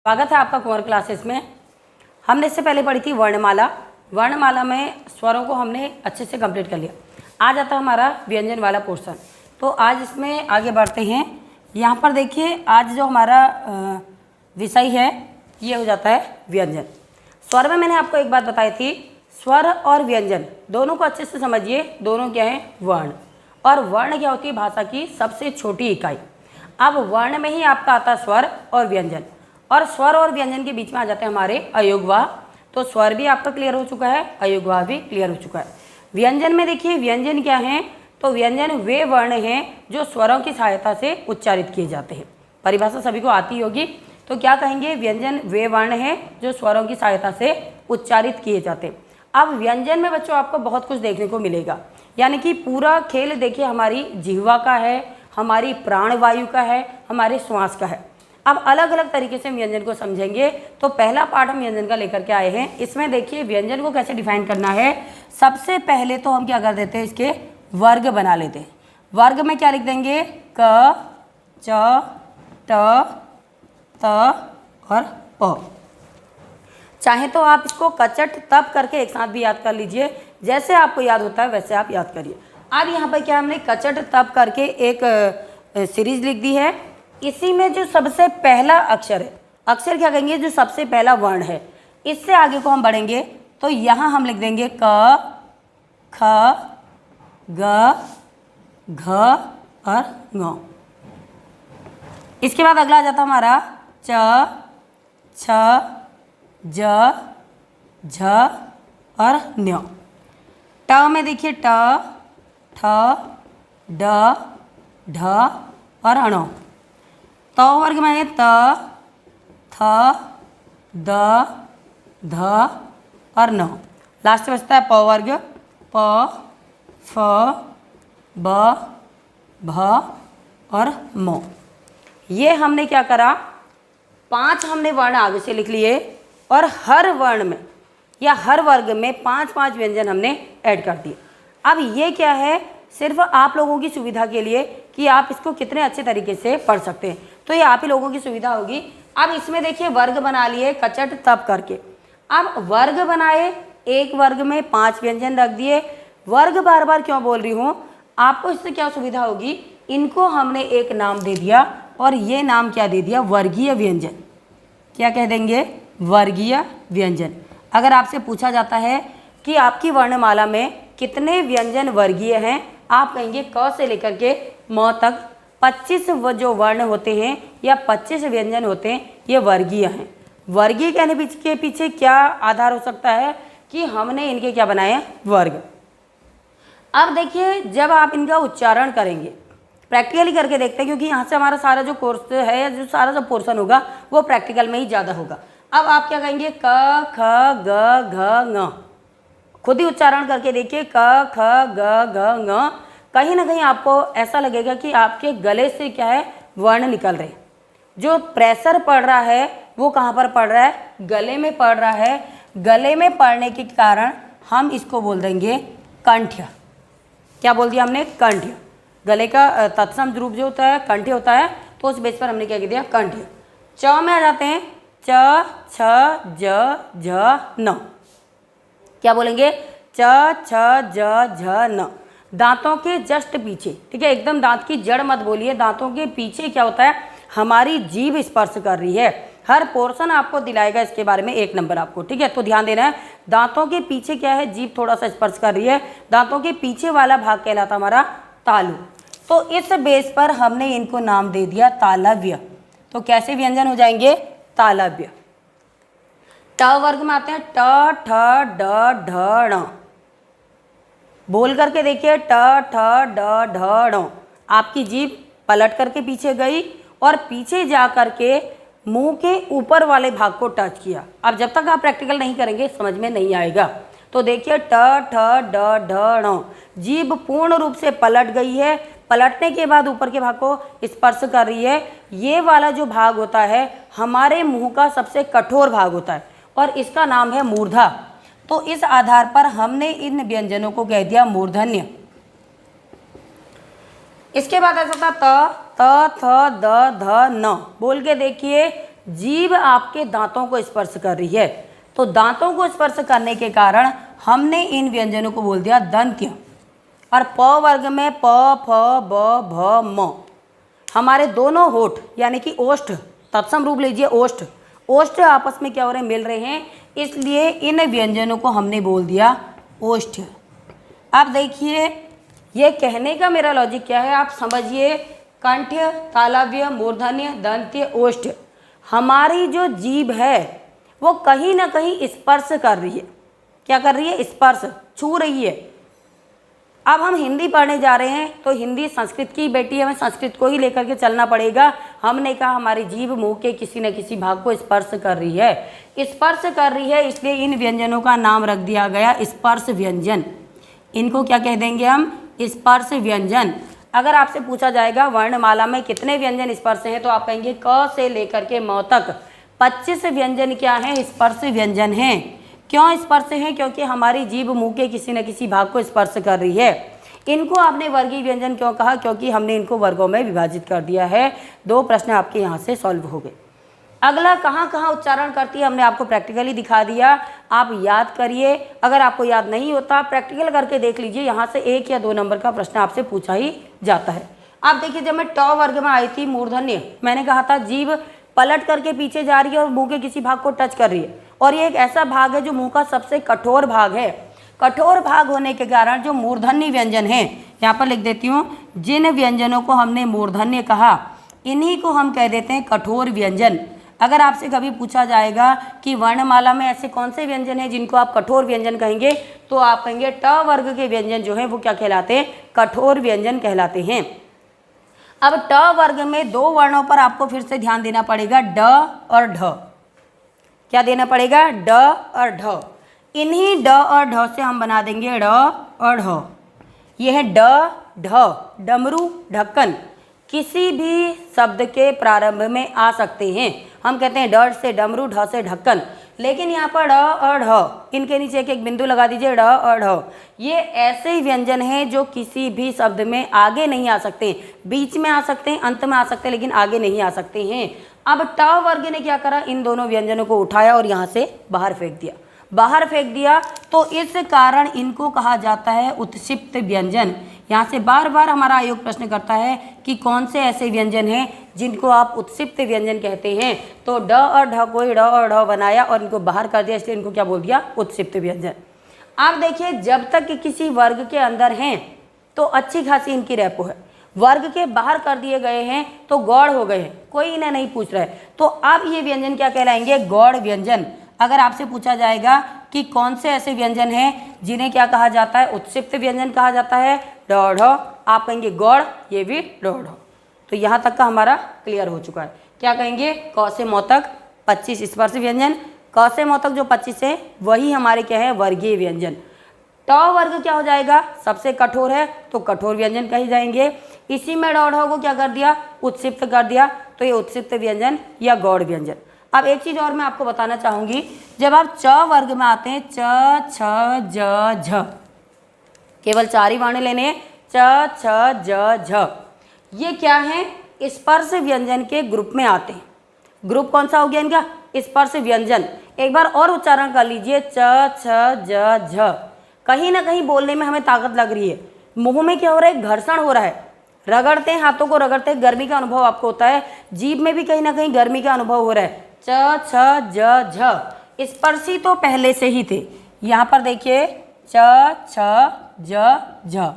स्वागत है आपका कुंवर क्लासेस में। हमने इससे पहले पढ़ी थी वर्णमाला। वर्णमाला में स्वरों को हमने अच्छे से कंप्लीट कर लिया। आज आता है हमारा व्यंजन वाला पोर्शन। तो आज इसमें आगे बढ़ते हैं। यहाँ पर देखिए, आज जो हमारा विषय है ये हो जाता है व्यंजन। स्वर में मैंने आपको एक बात बताई थी, स्वर और व्यंजन दोनों को अच्छे से समझिए। दोनों क्या है? वर्ण। और वर्ण क्या होती है? भाषा की सबसे छोटी इकाई। अब वर्ण में ही आपका आता है स्वर और व्यंजन, और स्वर और व्यंजन के बीच में आ जाते हैं हमारे अयोगवाह। तो स्वर भी आपका क्लियर हो चुका है, अयोगवाह भी क्लियर हो चुका है। व्यंजन में देखिए, व्यंजन क्या है? तो व्यंजन वे वर्ण हैं जो स्वरों की सहायता से उच्चारित किए जाते हैं। परिभाषा सभी को आती होगी, तो क्या कहेंगे? व्यंजन वे वर्ण हैं जो स्वरों की सहायता से उच्चारित किए जाते हैं। अब व्यंजन में बच्चों आपको बहुत कुछ देखने को मिलेगा, यानी कि पूरा खेल देखिए हमारी जिह्वा का है, हमारी प्राणवायु का है, हमारे श्वास का है। अब अलग अलग तरीके से व्यंजन को समझेंगे। तो पहला पार्ट हम व्यंजन का लेकर के आए हैं। इसमें देखिए व्यंजन को कैसे डिफाइन करना है। सबसे पहले तो हम क्या कर देते हैं, इसके वर्ग बना लेते हैं। वर्ग में क्या लिख देंगे? क, च, ट, त और प। चाहे तो आप इसको कचट तप करके एक साथ भी याद कर लीजिए, जैसे आपको याद होता है वैसे आप याद करिए। अब यहाँ पर क्या हमने कचट तप करके एक सीरीज लिख दी है। इसी में जो सबसे पहला अक्षर है, अक्षर क्या कहेंगे? जो सबसे पहला वर्ण है। इससे आगे को हम बढ़ेंगे तो यहाँ हम लिख देंगे क, ख, ग, घ और ङ। इसके बाद अगला आ जाता हमारा च, छ, ज, झ और न्य। ट में देखिए ट, ठ, ड, ढ और अण। त वर्ग में है त, थ, द, ध और न। लास्ट में बचता है प वर्ग, प, फ, ब, भ और म। ये हमने क्या करा? 5 हमने वर्ण आगे से लिख लिए, और हर वर्ण में या हर वर्ग में 5-5 व्यंजन हमने ऐड कर दिए। अब ये क्या है? सिर्फ आप लोगों की सुविधा के लिए कि आप इसको कितने अच्छे तरीके से पढ़ सकते हैं, तो ये आप ही लोगों की सुविधा होगी। अब इसमें देखिए वर्ग बना लिए कचट तप करके। अब वर्ग बनाए, एक वर्ग में 5 व्यंजन रख दिए। वर्ग बार बार क्यों बोल रही हूँ? आपको इससे क्या सुविधा होगी? इनको हमने एक नाम दे दिया, और ये नाम क्या दे दिया? वर्गीय व्यंजन। क्या कह देंगे? वर्गीय व्यंजन। अगर आपसे पूछा जाता है कि आपकी वर्णमाला में कितने व्यंजन वर्गीय हैं, आप कहेंगे क से लेकर के म तक 25 जो वर्ण होते हैं या 25 व्यंजन होते हैं, ये वर्गीय हैं। वर्गीय कहने के पीछे क्या आधार हो सकता है? कि हमने इनके क्या बनाए? वर्ग। अब देखिए, जब आप इनका उच्चारण करेंगे, प्रैक्टिकली करके देखते हैं, क्योंकि यहाँ से हमारा सारा जो कोर्स है या जो सारा जो पोर्शन होगा वो प्रैक्टिकल में ही ज़्यादा होगा। अब आप क्या कहेंगे? क, ख, ग, घ, ङ। खुद ही उच्चारण करके देखिए, क, ख, ग, घ, ङ। कहीं ना कहीं आपको ऐसा लगेगा कि आपके गले से क्या है? वर्ण निकल रहे हैं। जो प्रेशर पड़ रहा है वो कहाँ पर पड़ रहा है? गले में पड़ रहा है। गले में पड़ने के कारण हम इसको बोल देंगे कंठ्य। क्या बोल दिया हमने? कंठ्य। गले का तत्सम रूप जो होता है कंठ्य होता है, तो उस बेस पर हमने क्या कह दिया? कंठ्य। च में आ जाते हैं च, छ, ज, झ, न। क्या बोलेंगे? च, छ, ज, झ, न। दांतों के जस्ट पीछे, ठीक है, एकदम दांत की जड़ मत बोलिए, दांतों के पीछे क्या होता है? हमारी जीभ स्पर्श कर रही है। हर पोर्शन आपको दिलाएगा इसके बारे में 1 नंबर आपको, ठीक है। तो ध्यान देना है, दांतों के पीछे क्या है? जीभ थोड़ा सा स्पर्श कर रही है। दांतों के पीछे वाला भाग कहलाता हमारा तालु। तो इस बेस पर हमने इनको नाम दे दिया तालव्य। तो कैसे व्यंजन हो जाएंगे? तालव्य। ट वर्ग में आते हैं ट, ठ, ड, ढ, ण। बोल करके देखिए, ट, ठ, ड, ढ, ण। आपकी जीभ पलट करके पीछे गई और पीछे जा करके मुंह के ऊपर वाले भाग को टच किया। अब जब तक आप प्रैक्टिकल नहीं करेंगे समझ में नहीं आएगा। तो देखिए ट, ठ, ड, ढ, ण। जीभ पूर्ण रूप से पलट गई है। पलटने के बाद ऊपर के भाग को स्पर्श कर रही है। ये वाला जो भाग होता है हमारे मुंह का सबसे कठोर भाग होता है, और इसका नाम है मूर्धा। तो इस आधार पर हमने इन व्यंजनों को कह दिया मूर्धन्य। इसके बाद ऐसा था त, थ, द, ध, न। बोल के देखिए, जीभ आपके दांतों को स्पर्श कर रही है, तो दांतों को स्पर्श करने के कारण हमने इन व्यंजनों को बोल दिया दंत्य। और प वर्ग में प, फ, ब, भ, म, हमारे दोनों होठ यानी कि ओष्ठ, तत्सम रूप लीजिए ओष्ठ, ओष्ठ आपस में क्या हो रहे हैं, मिल रहे हैं, इसलिए इन व्यंजनों को हमने बोल दिया ओष्ठ। अब देखिए ये कहने का मेरा लॉजिक क्या है, आप समझिए। कंठ्य, तालव्य, मूर्धन्य, दंत्य, ओष्ठ, हमारी जो जीभ है वो कहीं ना कहीं स्पर्श कर रही है। क्या कर रही है? स्पर्श, छू रही है। अब हम हिंदी पढ़ने जा रहे हैं तो हिंदी संस्कृत की बेटी है, हमें संस्कृत को ही लेकर के चलना पड़ेगा। हमने कहा हमारी जीभ मुंह के किसी न किसी भाग को स्पर्श कर रही है, स्पर्श कर रही है, इसलिए इन व्यंजनों का नाम रख दिया गया स्पर्श व्यंजन। इनको क्या कह देंगे हम? स्पर्श व्यंजन। अगर आपसे पूछा जाएगा वर्णमाला में कितने व्यंजन स्पर्श हैं, तो आप कहेंगे क से लेकर के म तक 25 व्यंजन क्या हैं? स्पर्श व्यंजन हैं। क्यों स्पर्श हैं? क्योंकि हमारी जीभ मुंह के किसी न किसी भाग को स्पर्श कर रही है। इनको आपने वर्गीय व्यंजन क्यों कहा? क्योंकि हमने इनको वर्गों में विभाजित कर दिया है। 2 प्रश्न आपके यहाँ से सॉल्व हो गए। अगला कहाँ कहाँ उच्चारण करती है हमने आपको प्रैक्टिकली दिखा दिया, आप याद करिए। अगर आपको याद नहीं होता प्रैक्टिकल करके देख लीजिए, यहाँ से 1 या 2 नंबर का प्रश्न आपसे पूछा ही जाता है। आप देखिए जब मैं ट वर्ग में आई थी मूर्धन्य, मैंने कहा था जीभ पलट करके पीछे जा रही है और मुंह के किसी भाग को टच कर रही है, और ये एक ऐसा भाग है जो मुंह का सबसे कठोर भाग है। कठोर भाग होने के कारण जो मूर्धन्य व्यंजन है, यहाँ पर लिख देती हूँ, जिन व्यंजनों को हमने मूर्धन्य कहा इन्हीं को हम कह देते हैं कठोर व्यंजन। अगर आपसे कभी पूछा जाएगा कि वर्णमाला में ऐसे कौन से व्यंजन हैं जिनको आप कठोर व्यंजन कहेंगे, तो आप कहेंगे ट वर्ग के व्यंजन जो हैं वो क्या कहलाते हैं? कठोर व्यंजन कहलाते हैं। अब ट वर्ग में 2 वर्णों पर आपको फिर से ध्यान देना पड़ेगा, ड और ढ। क्या देना पड़ेगा? ड और ढ। इन्हीं ड और ढ से हम बना देंगे ड और ढ। यह है ड ढ, डमरू, ढक्कन, किसी भी शब्द के प्रारंभ में आ सकते हैं। हम कहते हैं ड से डमरू, ढ से ढक्कन, लेकिन यहाँ पर ड और ढ, इनके नीचे एक बिंदु लगा दीजिए, ड और ढ। ये ऐसे व्यंजन हैं जो किसी भी शब्द में आगे नहीं आ सकते, बीच में आ सकते हैं, अंत में आ सकते हैं, लेकिन आगे नहीं आ सकते हैं। अब ट वर्ग ने क्या करा? इन दोनों व्यंजनों को उठाया और यहाँ से बाहर फेंक दिया, बाहर फेंक दिया, तो इस कारण इनको कहा जाता है उत्क्षिप्त व्यंजन। यहाँ से बार बार हमारा आयोग प्रश्न करता है कि कौन से ऐसे व्यंजन हैं जिनको आप उत्क्षिप्त व्यंजन कहते हैं। तो ड और ढ को ड और ढ बनाया और इनको बाहर कर दिया, इसलिए इनको क्या बोल दिया? उत्क्षिप्त व्यंजन। आप देखिए जब तक किसी वर्ग के अंदर हैं तो अच्छी खासी इनकी रेपो है, वर्ग के बाहर कर दिए गए हैं तो गौड़ हो गए हैं, कोई इन्हें नहीं पूछ रहा है, तो अब ये व्यंजन क्या कहलाएंगे? गौड़ व्यंजन। अगर आपसे पूछा जाएगा कि कौन से ऐसे व्यंजन हैं जिन्हें क्या कहा जाता है? उत्क्षिप्त व्यंजन कहा जाता है, ड ढ, आप कहेंगे गौड़, ये भी ड ढ। तो यहाँ तक का हमारा क्लियर हो चुका है। क्या कहेंगे? क से म तक 25 स्पर्श व्यंजन, क से म तक जो 25 है वही हमारे क्या है? वर्गीय व्यंजन। ट वर्ग क्या हो जाएगा? सबसे कठोर है तो कठोर व्यंजन कहे जाएंगे। इसी में ड ढ को क्या कर दिया? उत्क्षिप्त कर दिया, तो ये उत्क्षिप्त व्यंजन या गौड़ व्यंजन। अब एक चीज़ और मैं आपको बताना चाहूँगी, जब आप च वर्ग में आते हैं, च, छ, ज, झ, केवल 4 ही वर्ण लेने हैं, च, छ, ज, झ, ये क्या है? स्पर्श व्यंजन के ग्रुप में आते हैं। ग्रुप कौन सा हो गया इनका? स्पर्श व्यंजन। एक बार और उच्चारण कर लीजिए, च, छ, ज, झ। कहीं ना कहीं बोलने में हमें ताकत लग रही है, मुंह में क्या हो रहा है? घर्षण हो रहा है, रगड़ते हैं, हाथों को रगड़ते हैं, गर्मी का अनुभव आपको होता है, जीभ में भी कहीं ना कहीं गर्मी का अनुभव हो रहा है। च, छ, ज, झ, स्पर्शी तो पहले से ही थे। यहाँ पर देखिए च, छ, ज, झ,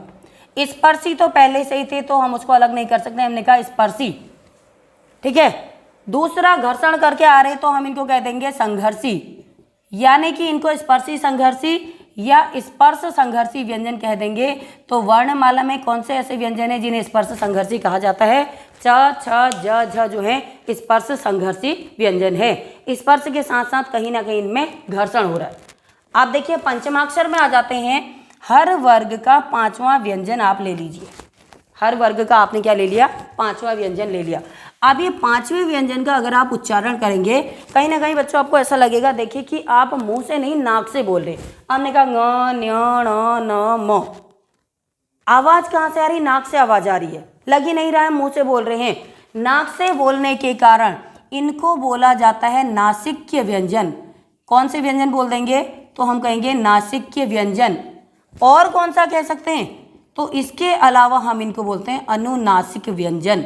स्पर्शी तो पहले से ही थे, तो हम उसको अलग नहीं कर सकते, हमने कहा स्पर्शी। ठीक है, दूसरा घर्षण करके आ रहे तो हम इनको कह देंगे संघर्षी, यानी कि इनको स्पर्शी संघर्षी या स्पर्श संघर्षी व्यंजन कह देंगे। तो वर्णमाला में कौन से ऐसे व्यंजन है जिन्हें स्पर्श संघर्षी कहा जाता है? च, छ, ज, झ जो है स्पर्श संघर्षी व्यंजन है। स्पर्श के साथ साथ कहीं ना कहीं इनमें घर्षण हो रहा है। आप देखिए पंचमाक्षर में आ जाते हैं, हर वर्ग का 5वां व्यंजन आप ले लीजिए। हर वर्ग का आपने क्या ले लिया? 5वां व्यंजन ले लिया। अब ये 5वें व्यंजन का अगर आप उच्चारण करेंगे, कहीं ना कहीं बच्चों आपको ऐसा लगेगा, देखिए कि आप मुंह से नहीं नाक से बोल रहे। हमने कहा ङ, न्य, ण, न, म, आवाज कहाँ से आ रही? नाक से आवाज आ रही है, लग ही नहीं रहा है मुंह से बोल रहे हैं। नाक से बोलने के कारण इनको बोला जाता है नासिक्य व्यंजन। कौन से व्यंजन बोल देंगे? तो हम कहेंगे नासिक्य व्यंजन। और कौन सा कह सकते हैं? तो इसके अलावा हम इनको बोलते हैं अनुनासिक व्यंजन।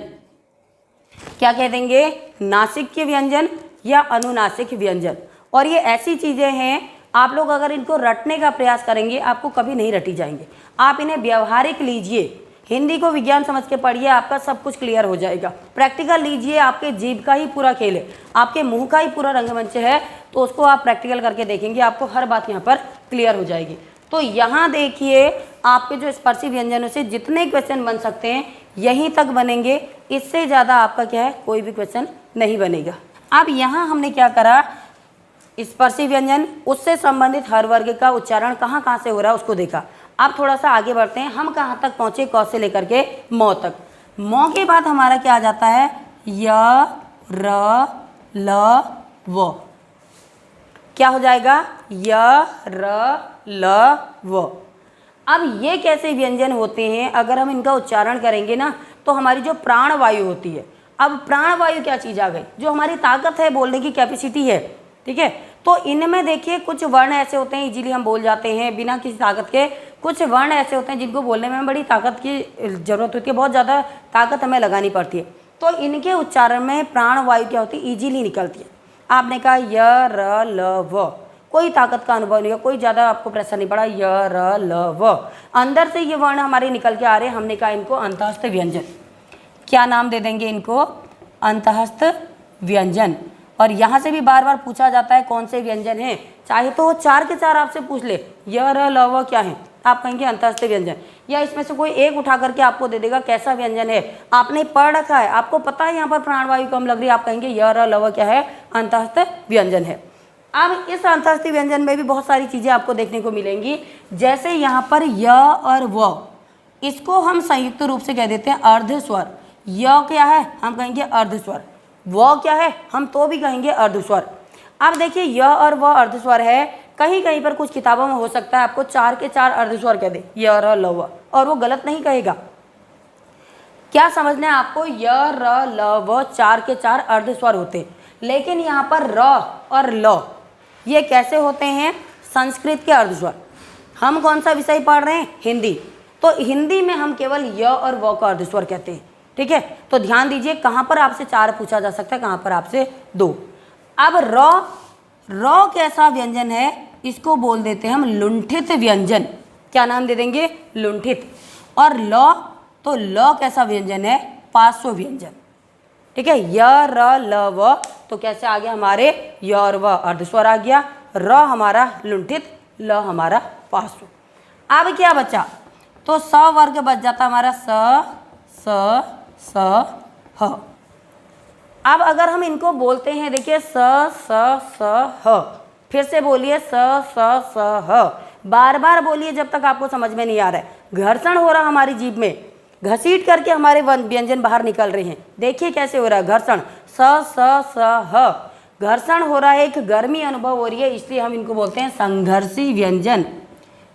क्या कह देंगे? नासिक्य व्यंजन या अनुनासिक व्यंजन। और ये ऐसी चीज़ें हैं, आप लोग अगर इनको रटने का प्रयास करेंगे आपको कभी नहीं रटी जाएंगे। आप इन्हें व्यवहारिक लीजिए, हिंदी को विज्ञान समझ के पढ़िए, आपका सब कुछ क्लियर हो जाएगा। प्रैक्टिकल लीजिए, आपके जीभ का ही पूरा खेल है, आपके मुंह का ही पूरा रंगमंच है, तो उसको आप प्रैक्टिकल करके देखेंगे, आपको हर बात यहाँ पर क्लियर हो जाएगी। तो यहाँ देखिए, आपके जो स्पर्शी व्यंजनों से जितने क्वेश्चन बन सकते हैं यहीं तक बनेंगे, इससे ज़्यादा आपका क्या है, कोई भी क्वेश्चन नहीं बनेगा। अब यहाँ हमने क्या करा, स्पर्शी व्यंजन, उससे संबंधित हर वर्ग का उच्चारण कहाँ कहाँ से हो रहा है उसको देखा। अब थोड़ा सा आगे बढ़ते हैं, हम कहाँ तक पहुँचे? क से लेकर के मौ तक। मौ के बाद हमारा क्या आ जाता है? य, र, ल, व। क्या हो जाएगा? य, र, ल, व। अब ये कैसे व्यंजन होते हैं? अगर हम इनका उच्चारण करेंगे ना तो हमारी जो प्राण वायु होती है, अब प्राण वायु क्या चीज़ आ गई? जो हमारी ताकत है, बोलने की कैपेसिटी है, ठीक है। तो इनमें देखिए कुछ वर्ण ऐसे होते हैं इजीली हम बोल जाते हैं बिना किसी ताकत के, कुछ वर्ण ऐसे होते हैं जिनको बोलने में बड़ी ताकत की जरूरत होती है, बहुत ज़्यादा ताकत हमें लगानी पड़ती है। तो इनके उच्चारण में प्राण वायु क्या होती है? ईजीली निकलती है। आपने कहा य, र, ल, व, कोई ताकत का अनुभव नहीं है, कोई ज़्यादा आपको प्रेशर नहीं पड़ा। य, र, ल, व, अंदर से ये वर्ण हमारे निकल के आ रहे हैं। हमने कहा इनको अंतःस्थ व्यंजन। क्या नाम दे देंगे इनको? अंतःस्थ व्यंजन। और यहाँ से भी बार बार पूछा जाता है कौन से व्यंजन हैं, चाहे तो वो 4 के 4 आपसे पूछ ले, य, र, ल, व क्या है, आप कहेंगे अंतःस्थ व्यंजन। या इसमें से कोई एक उठा करके आपको दे देगा कैसा व्यंजन है, आपने पढ़ रखा है, आपको पता है यहाँ पर प्राणवायु कम लग रही है, आप कहेंगे य, र, ल, व क्या है? अंतःस्थ व्यंजन है। अब इस अंतःस्थ व्यंजन में भी बहुत सारी चीज़ें आपको देखने को मिलेंगी, जैसे यहाँ पर य और व, इसको हम संयुक्त रूप से कह देते हैं अर्धस्वर। य क्या है? हम कहेंगे अर्धस्वर। व क्या है? हम तो भी कहेंगे अर्धस्वर। अब देखिए य और व अर्धस्वर है, कहीं कहीं पर कुछ किताबों में हो सकता है आपको 4 के 4 अर्धस्वर कह दे, य, र, ल, व, और वो गलत नहीं कहेगा। क्या समझना है आपको? य, र, ल, व 4 के 4 अर्धस्वर होते, लेकिन यहाँ पर र और ल ये कैसे होते हैं? संस्कृत के अर्धस्वर। हम कौन सा विषय पढ़ रहे हैं? हिंदी। तो हिंदी में हम केवल य और व का अर्धस्वर कहते हैं, ठीक है। तो ध्यान दीजिए, कहाँ पर आपसे 4 पूछा जा सकता है, कहाँ पर आपसे 2। अब र कैसा व्यंजन है? इसको बोल देते हैं हम लुंठित व्यंजन। क्या नाम दे देंगे? लुंठित। और ल, तो ल कैसा व्यंजन है? पार्श्व व्यंजन, ठीक है। य, र, ल, व, तो कैसे आ गया हमारे? य और व अर्धस्वर आ गया, र हमारा लुंठित, ल हमारा पार्श्व। अब क्या बचा? तो स वर्ग बच जाता हमारा, स, ह। अब अगर हम इनको बोलते हैं, देखिए स, ह, फिर से बोलिए स, ह, बार बार बोलिए जब तक आपको समझ में नहीं आ रहा है। घर्षण हो रहा हमारी जीभ में, घसीट करके हमारे व्यंजन बाहर निकल रहे हैं। देखिए कैसे हो रहा है घर्षण, स, ह, घर्षण हो रहा है, एक गर्मी अनुभव हो रही है, इसलिए हम इनको बोलते हैं संघर्षी व्यंजन।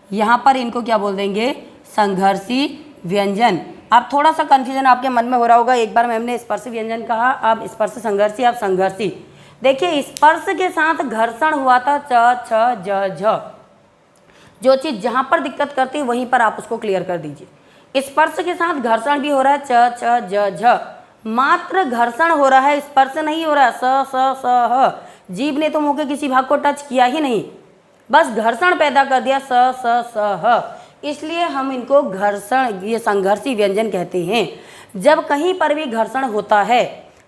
यहाँ पर इनको क्या बोल देंगे? संघर्षी व्यंजन। अब थोड़ा सा कंफ्यूजन आपके मन में हो रहा होगा, एक बार मैम ने स्पर्श व्यंजन कहा, अब स्पर्श संघर्षी, अब संघर्षी। देखिए स्पर्श के साथ घर्षण हुआ था च, छ, ज, झ, जो चीज़ जहाँ पर दिक्कत करती है वहीं पर आप उसको क्लियर कर दीजिए। स्पर्श के साथ घर्षण भी हो रहा है च, छ, ज, झ, मात्र घर्षण हो रहा है, स्पर्श नहीं हो रहा है। स, ह, जीभ ने तो मुंह के किसी भाग को टच किया ही नहीं, बस घर्षण पैदा कर दिया, स, ह, इसलिए हम इनको घर्षण, ये संघर्षी व्यंजन कहते हैं। जब कहीं पर भी घर्षण होता है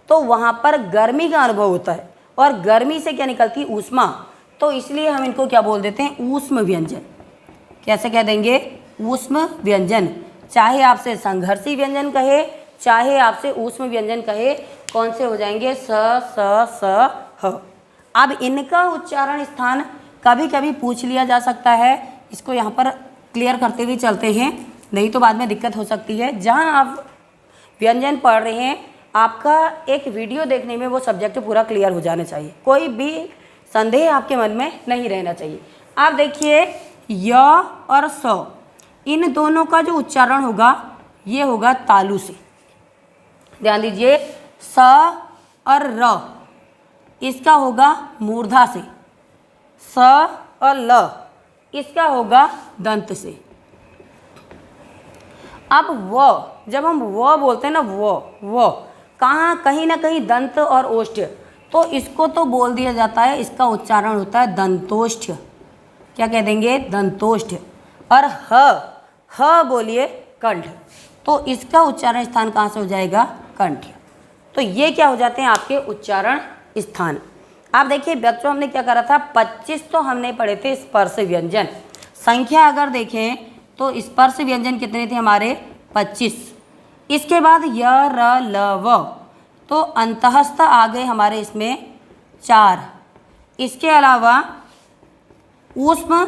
तो वहाँ पर गर्मी का अनुभव होता है, और गर्मी से क्या निकलती है? ऊष्मा, तो इसलिए हम इनको क्या बोल देते हैं? ऊष्म व्यंजन। कैसे कह देंगे? ऊष्म व्यंजन। चाहे आपसे संघर्षी व्यंजन कहे, चाहे आपसे ऊष्म व्यंजन कहे, कौन से हो जाएंगे? स, ह। अब इनका उच्चारण स्थान कभी कभी पूछ लिया जा सकता है, इसको यहाँ पर क्लियर करते हुए चलते हैं, नहीं तो बाद में दिक्कत हो सकती है। जहाँ आप व्यंजन पढ़ रहे हैं, आपका एक वीडियो देखने में वो सब्जेक्ट पूरा क्लियर हो जाना चाहिए, कोई भी संदेह आपके मन में नहीं रहना चाहिए। आप देखिए य और स, इन दोनों का जो उच्चारण होगा ये होगा तालु से। ध्यान दीजिए, स और र, इसका होगा मूर्धा से, स और ल इसका होगा दंत से। अब व, जब हम व बोलते हैं ना, वो कहाँ, कहीं ना कहीं दंत और ओष्ठ, तो इसको तो बोल दिया जाता है, इसका उच्चारण होता है दंतोष्ठ। क्या कह देंगे? दंतोष्ठ। और ह बोलिए कंठ, तो इसका उच्चारण स्थान कहाँ से हो जाएगा? कंठ। तो ये क्या हो जाते हैं आपके उच्चारण स्थान। आप देखिए बच्चों, हमने क्या करा था, 25 तो हमने पढ़े थे स्पर्श व्यंजन। संख्या अगर देखें तो स्पर्श व्यंजन कितने थे हमारे? 25। इसके बाद य र ल व, तो अंतःस्थ आ गए हमारे इसमें 4। इसके अलावा ऊष्म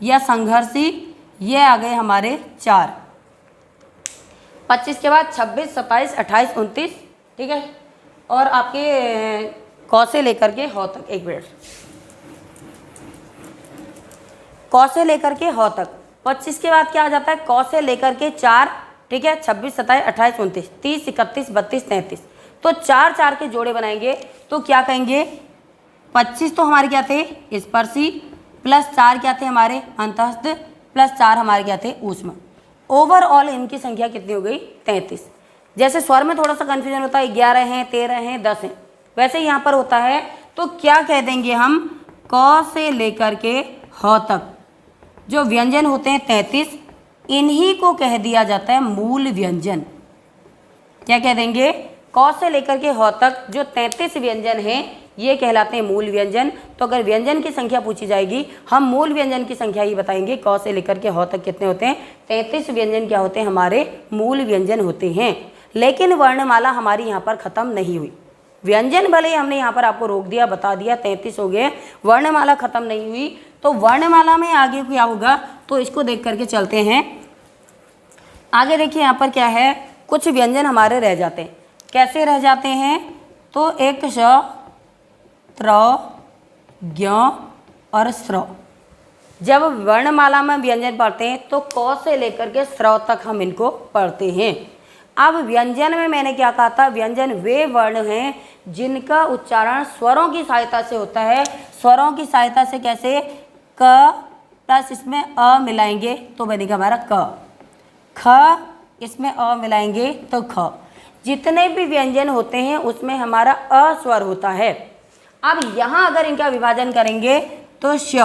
या संघर्षी, ये आ गए हमारे 4। 25 के बाद 26, 27, 28, 29, ठीक है। और आपके क से लेकर के ह तक, एक मिनट, क से लेकर के ह तक 25 के बाद क्या आ जाता है? क से लेकर के 4, ठीक है, 26, 27, 28, 29, 30, 31, 32, 33, तो 4 के जोड़े बनाएंगे तो क्या कहेंगे? 25 तो हमारे क्या थे? स्पर्शी, प्लस 4 क्या थे हमारे? अंतःस्थ, प्लस 4 हमारे क्या थे? ऊष्म। ओवरऑल इनकी संख्या कितनी हो गई? 33। जैसे स्वर में थोड़ा सा कन्फ्यूजन होता है, 11 हैं, 13 हैं, 10 हैं, वैसे यहाँ पर होता है। तो क्या कह देंगे हम? क से लेकर के ह तक जो व्यंजन होते हैं 33, इन्हीं को कह दिया जाता है मूल व्यंजन। क्या कह देंगे? क से लेकर के ह तक जो 33 व्यंजन हैं, ये कहलाते हैं मूल व्यंजन। तो अगर व्यंजन की संख्या पूछी जाएगी, हम मूल व्यंजन की संख्या ही बताएंगे। क से लेकर के ह तक कितने होते हैं? 33 व्यंजन क्या होते हैं? हमारे मूल व्यंजन होते हैं। लेकिन वर्णमाला हमारी यहाँ पर खत्म नहीं हुई। व्यंजन भले ही हमने यहाँ पर आपको रोक दिया, बता दिया 33 हो गए, वर्णमाला खत्म नहीं हुई। तो वर्णमाला में आगे क्या होगा, तो इसको देख करके चलते हैं। आगे देखिए यहाँ पर क्या है, कुछ व्यंजन हमारे रह जाते हैं। कैसे रह जाते हैं? तो एक श, त्र, ज्ञ और स्र। जब वर्णमाला में व्यंजन पढ़ते हैं तो क से लेकर के स्र तक हम इनको पढ़ते हैं। अब व्यंजन में मैंने क्या कहा था? व्यंजन वे वर्ण हैं जिनका उच्चारण स्वरों की सहायता से होता है। स्वरों की सहायता से कैसे? क प्लस इसमें अ मिलाएंगे तो बनेगा हमारा क, ख इसमें अ मिलाएंगे तो ख। जितने भी व्यंजन होते हैं उसमें हमारा अ स्वर होता है। अब यहाँ अगर इनका विभाजन करेंगे तो श,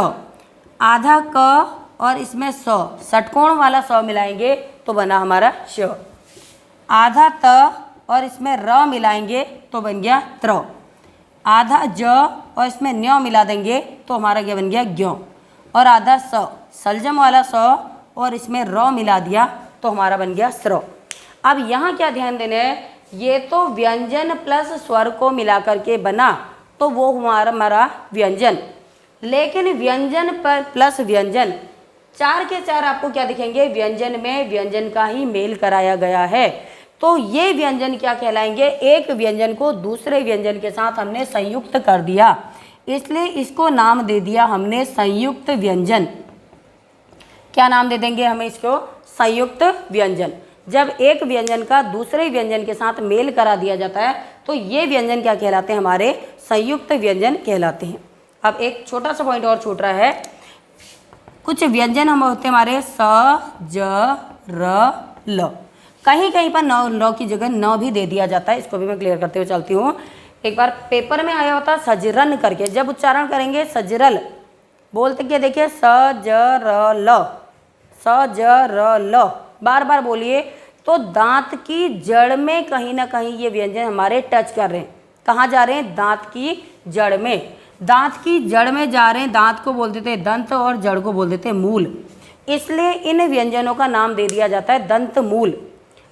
आधा क और इसमें स, षटकोण वाला स मिलाएंगे तो बना हमारा श। आधा त और इसमें र मिलाएंगे तो बन गया त्र। आधा ज और इसमें न्य मिला देंगे तो हमारा क्या बन गया? ज्ञ। और आधा स, सलजम वाला स और इसमें र मिला दिया तो हमारा बन गया स्र। अब यहाँ क्या ध्यान देना है? ये तो व्यंजन प्लस स्वर को मिला करके बना तो वो हमारा व्यंजन। लेकिन व्यंजन पर प्लस व्यंजन, 4 के 4 आपको क्या दिखेंगे? व्यंजन में व्यंजन का ही मेल कराया गया है। तो ये व्यंजन क्या कहलाएंगे? एक व्यंजन को दूसरे व्यंजन के साथ हमने संयुक्त कर दिया, इसलिए इसको नाम दे दिया हमने संयुक्त व्यंजन। क्या नाम दे देंगे हमें इसको? संयुक्त व्यंजन। जब एक व्यंजन का दूसरे व्यंजन के साथ मेल करा दिया जाता है तो ये व्यंजन क्या कहलाते हैं? हमारे संयुक्त व्यंजन कहलाते हैं। अब एक छोटा सा पॉइंट और छूट रहा है। कुछ व्यंजन हम होते हैं हमारे स, ज, र, ल। कहीं कहीं पर न, ल की जगह न भी दे दिया जाता है। इसको भी मैं क्लियर करते हुए चलती हूँ। एक बार पेपर में आया होता सजरन करके, जब उच्चारण करेंगे सजरल बोलते क्या? देखिए स, ज, र, ल, स, ज, र, ल, बार बार बोलिए तो दांत की जड़ में कहीं ना कहीं ये व्यंजन हमारे टच कर रहे हैं। कहाँ जा रहे हैं? दांत की जड़ में। दांत की जड़ में जा रहे हैं। दांत को बोल देते हैं दंत और जड़ को बोल देते हैं मूल, इसलिए इन व्यंजनों का नाम दे दिया जाता है दंत मूल।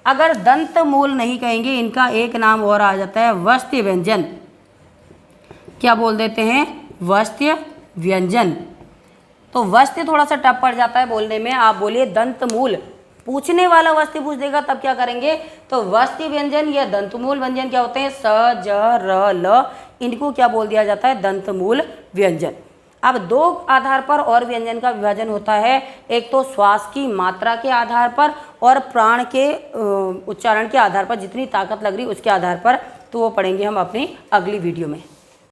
अगर दंत मूल नहीं कहेंगे, इनका एक नाम और आ जाता है वस्त्य व्यंजन। क्या बोल देते हैं? वस्त्य व्यंजन। तो वस्त्य थोड़ा सा टफ पड़ जाता है बोलने में। आप बोलिए दंत मूल, पूछने वाला वस्त्य पूछ देगा तब क्या करेंगे? तो वस्त्य व्यंजन या दंतमूल व्यंजन क्या होते हैं? स, ज, र, ल, इनको क्या बोल दिया जाता है? दंतमूल व्यंजन। अब 2 आधार पर और व्यंजन का विभाजन होता है। एक तो श्वास की मात्रा के आधार पर और प्राण के उच्चारण के आधार पर, जितनी ताकत लग रही उसके आधार पर। तो वो पढ़ेंगे हम अपनी अगली वीडियो में।